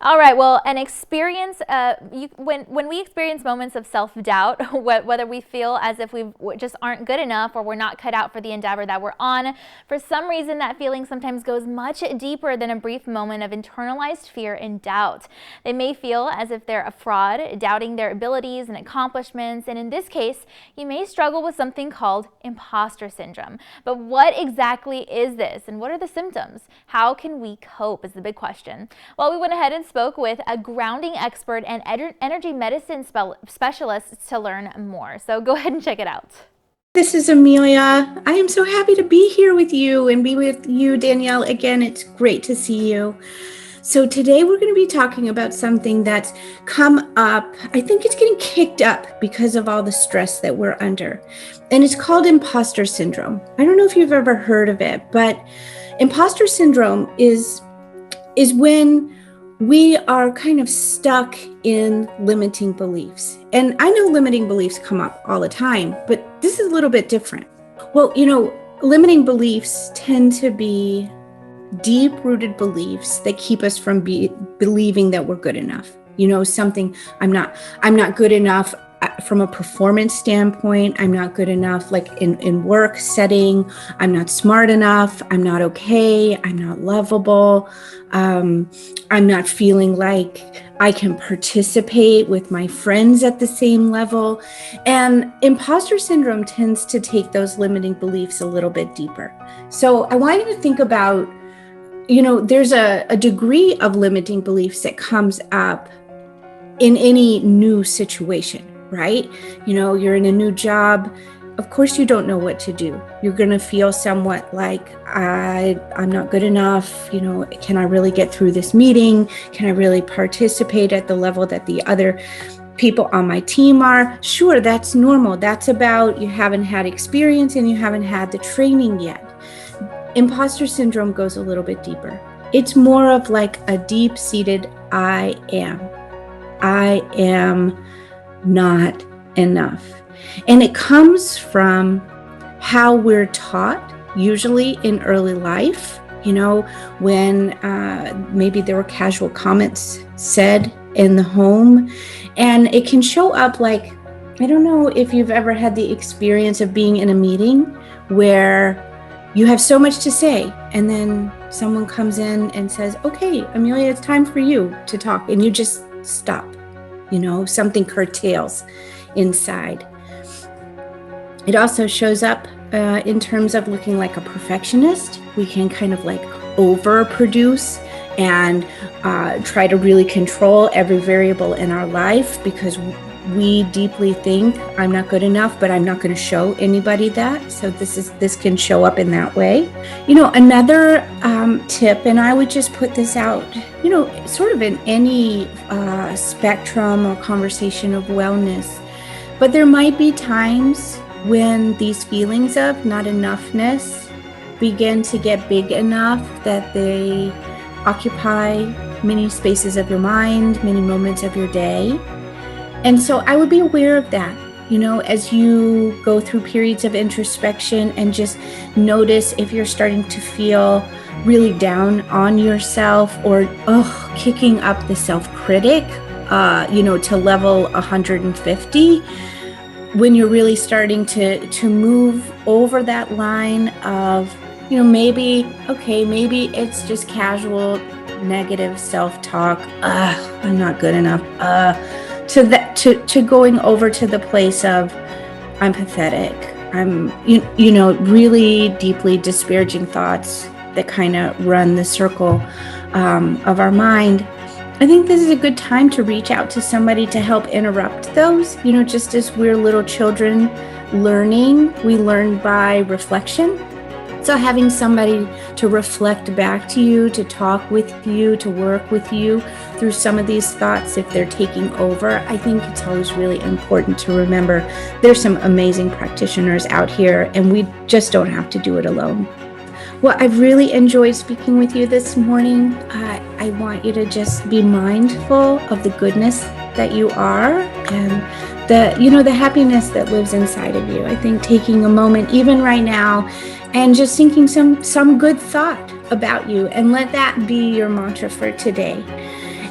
All right. Well, an experience, when we experience moments of self-doubt, whether we feel as if we just aren't good enough or we're not cut out for the endeavor that we're on, for some reason that feeling sometimes goes much deeper than a brief moment of internalized fear and doubt. They may feel as if they're a fraud, doubting their abilities and accomplishments, and in this case, you may struggle with something called imposter syndrome. But what exactly is this, and what are the symptoms? How can we cope is the big question. Well, we went ahead and spoke with a grounding expert and energy medicine specialist to learn more. So go ahead and check it out. This is Amelia. I am so happy to be here with you and be with you, Danielle. Again, it's great to see you. So today we're going to be talking about something that's come up. I think it's getting kicked up because of all the stress that we're under. And it's called imposter syndrome. I don't know if you've ever heard of it, but imposter syndrome is when we are kind of stuck in limiting beliefs. And I know limiting beliefs come up all the time, but this is a little bit different. Well, limiting beliefs tend to be deep-rooted beliefs that keep us from believing that we're good enough. Something, I'm not good enough from a performance standpoint. I'm not good enough like in work setting. I'm not smart enough. I'm not okay. I'm not lovable. I'm not feeling like I can participate with my friends at the same level. And imposter syndrome tends to take those limiting beliefs a little bit deeper. So I want you to think about, there's a degree of limiting beliefs that comes up in any new situation. Right? You're in a new job. Of course, you don't know what to do. You're going to feel somewhat like, I'm not good enough. Can I really get through this meeting? Can I really participate at the level that the other people on my team are? Sure, that's normal. That's about you haven't had experience and you haven't had the training yet. Imposter syndrome goes a little bit deeper. It's more of like a deep-seated I am not enough. And it comes from how we're taught, usually in early life, when maybe there were casual comments said in the home. And it can show up like, I don't know if you've ever had the experience of being in a meeting where you have so much to say, and then someone comes in and says, okay, Amelia, it's time for you to talk. And you just stop. Something curtails inside. It also shows up in terms of looking like a perfectionist. We can kind of like overproduce and try to really control every variable in our life because we deeply think I'm not good enough, but I'm not going to show anybody that. So this can show up in that way. Another tip, and I would just put this out, sort of in any spectrum or conversation of wellness, but there might be times when these feelings of not enoughness begin to get big enough that they occupy many spaces of your mind, many moments of your day. And so I would be aware of that, as you go through periods of introspection and just notice if you're starting to feel really down on yourself or kicking up the self-critic, to level 150, when you're really starting to move over that line of, maybe it's just casual negative self-talk. I'm not good enough. To going over to the place of I'm pathetic. I'm really deeply disparaging thoughts that kind of run the circle of our mind. I think this is a good time to reach out to somebody to help interrupt those. Just as we're little children learning, we learn by reflection. So having somebody to reflect back to you, to talk with you, to work with you through some of these thoughts if they're taking over, I think it's always really important to remember there's some amazing practitioners out here and we just don't have to do it alone. Well, I've really enjoyed speaking with you this morning. I want you to just be mindful of the goodness that you are and the happiness that lives inside of you. I think taking a moment, even right now, and just thinking some good thought about you and let that be your mantra for today.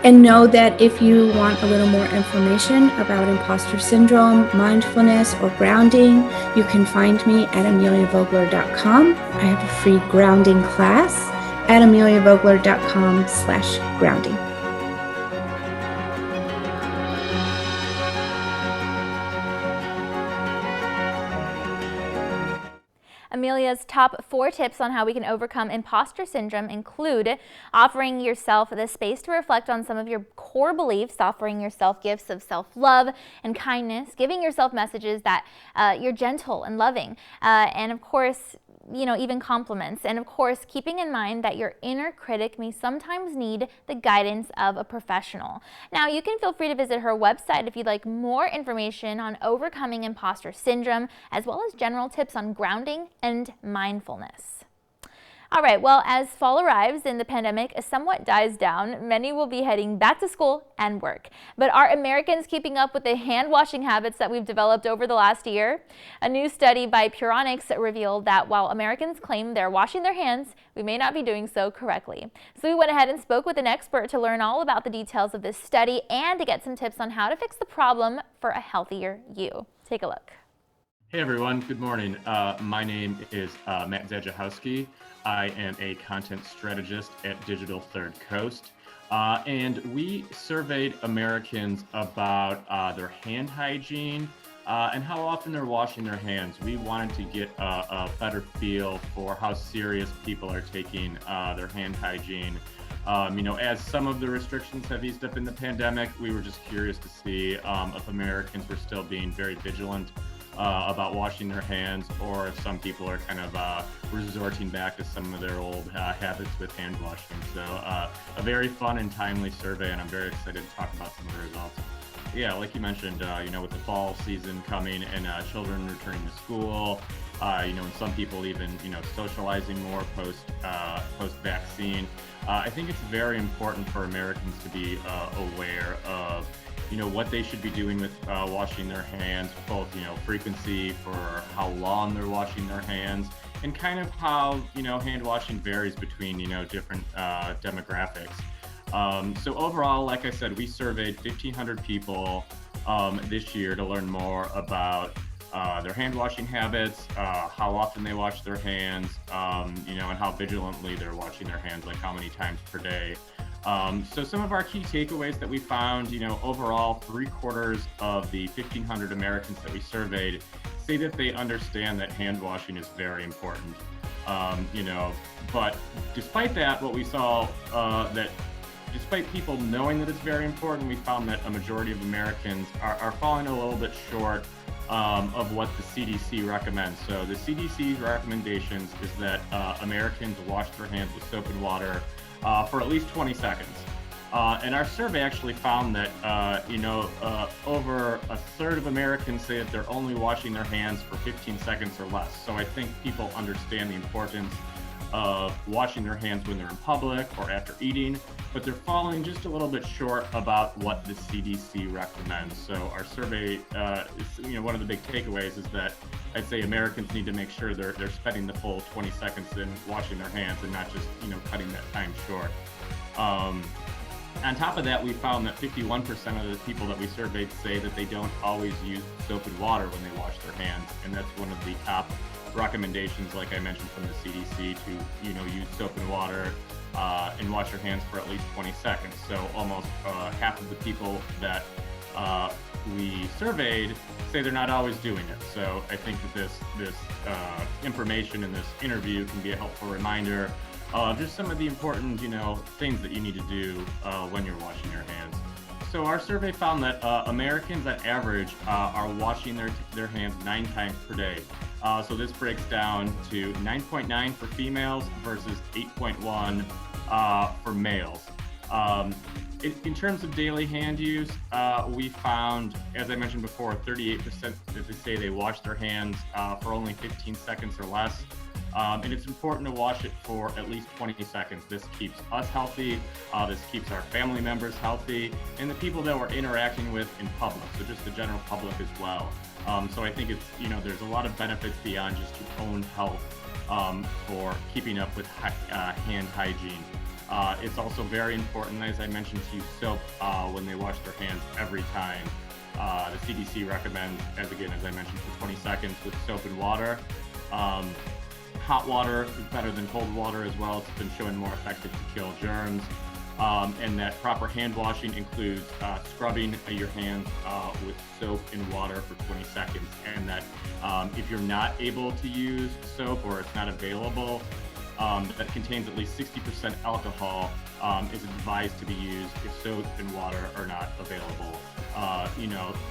And know that if you want a little more information about imposter syndrome, mindfulness, or grounding, you can find me at ameliavogler.com. I have a free grounding class at ameliavogler.com/grounding. Amelia's top 4 tips on how we can overcome imposter syndrome include offering yourself the space to reflect on some of your core beliefs, offering yourself gifts of self-love and kindness, giving yourself messages that you're gentle and loving, and of course, even compliments. And of course, keeping in mind that your inner critic may sometimes need the guidance of a professional. Now, you can feel free to visit her website if you'd like more information on overcoming imposter syndrome, as well as general tips on grounding and mindfulness. All right, well, as fall arrives and the pandemic somewhat dies down, many will be heading back to school and work. But are Americans keeping up with the hand-washing habits that we've developed over the last year? A new study by Puronics revealed that while Americans claim they're washing their hands, we may not be doing so correctly. So we went ahead and spoke with an expert to learn all about the details of this study and to get some tips on how to fix the problem for a healthier you. Take a look. Hey everyone, good morning. My name is Matt Zajahowski. I am a content strategist at Digital Third Coast. And we surveyed Americans about their hand hygiene and how often they're washing their hands. We wanted to get a better feel for how serious people are taking their hand hygiene. As some of the restrictions have eased up in the pandemic, we were just curious to see if Americans were still being very vigilant about washing their hands, or if some people are kind of resorting back to some of their old habits with hand washing. So a very fun and timely survey, and I'm very excited to talk about some of the results. Yeah, like you mentioned, with the fall season coming and children returning to school, and some people even, socializing more post-vaccine. I think it's very important for Americans to be aware of what they should be doing with washing their hands, both, frequency for how long they're washing their hands, and kind of how, hand washing varies between, different demographics. So overall, like I said, we surveyed 1,500 people this year to learn more about their hand washing habits, how often they wash their hands, and how vigilantly they're washing their hands, like how many times per day. So some of our key takeaways that we found, overall, 3/4 of the 1,500 Americans that we surveyed say that they understand that hand washing is very important. But despite that, what we saw, that despite people knowing that it's very important, we found that a majority of Americans are falling a little bit short of what the CDC recommends. So the CDC's recommendations is that Americans wash their hands with soap and water for at least 20 seconds. And our survey actually found that, over a third of Americans say that they're only washing their hands for 15 seconds or less. So I think people understand the importance of washing their hands when they're in public or after eating, but they're falling just a little bit short about what the CDC recommends. So our survey, one of the big takeaways is that I'd say Americans need to make sure they're spending the full 20 seconds in washing their hands and not just, cutting that time short. On top of that, we found that 51% of the people that we surveyed say that they don't always use soap and water when they wash their hands, and that's one of the top recommendations, like I mentioned, from the CDC, to use soap and water and wash your hands for at least 20 seconds. So almost half of the people that we surveyed say they're not always doing it. So I think that this information in this interview can be a helpful reminder of just some of the important things that you need to do when you're washing your hands. So our survey found that Americans on average are washing their hands 9 times per day. So this breaks down to 9.9 for females versus 8.1 for males. In terms of daily hand use, we found, as I mentioned before, 38% that they say they wash their hands for only 15 seconds or less. And it's important to wash it for at least 20 seconds. This keeps us healthy, this keeps our family members healthy, and the people that we're interacting with in public, so just the general public as well. So I think it's, there's a lot of benefits beyond just your own health for keeping up with hand hygiene. It's also very important, as I mentioned, to use soap when they wash their hands every time. The CDC recommends, as I mentioned, for 20 seconds with soap and water. Hot water is better than cold water as well. It's been shown more effective to kill germs. And that proper hand washing includes scrubbing your hands with soap and water for 20 seconds. And that if you're not able to use soap or it's not available, that contains at least 60% alcohol is advised to be used if soap and water are not available.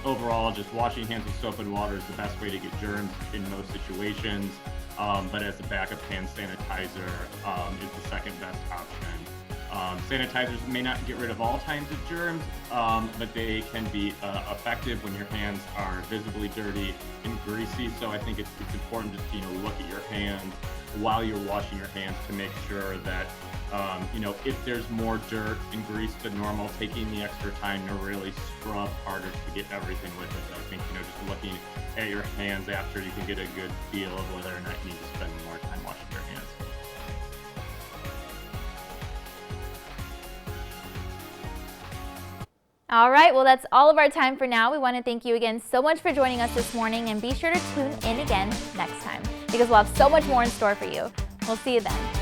Overall, just washing hands with soap and water is the best way to get germs in most situations. But as a backup, hand sanitizer is the second best option. Sanitizers may not get rid of all kinds of germs, but they can be effective when your hands are visibly dirty and greasy. So I think it's important just to look at your hands while you're washing your hands to make sure that if there's more dirt and grease than normal, taking the extra time to really scrub harder to get everything with it. I think just looking at your hands after, you can get a good feel of whether or not you need to spend more time washing your hands. All right, well, that's all of our time for now. We want to thank you again so much for joining us this morning, and be sure to tune in again next time because we'll have so much more in store for you. We'll see you then.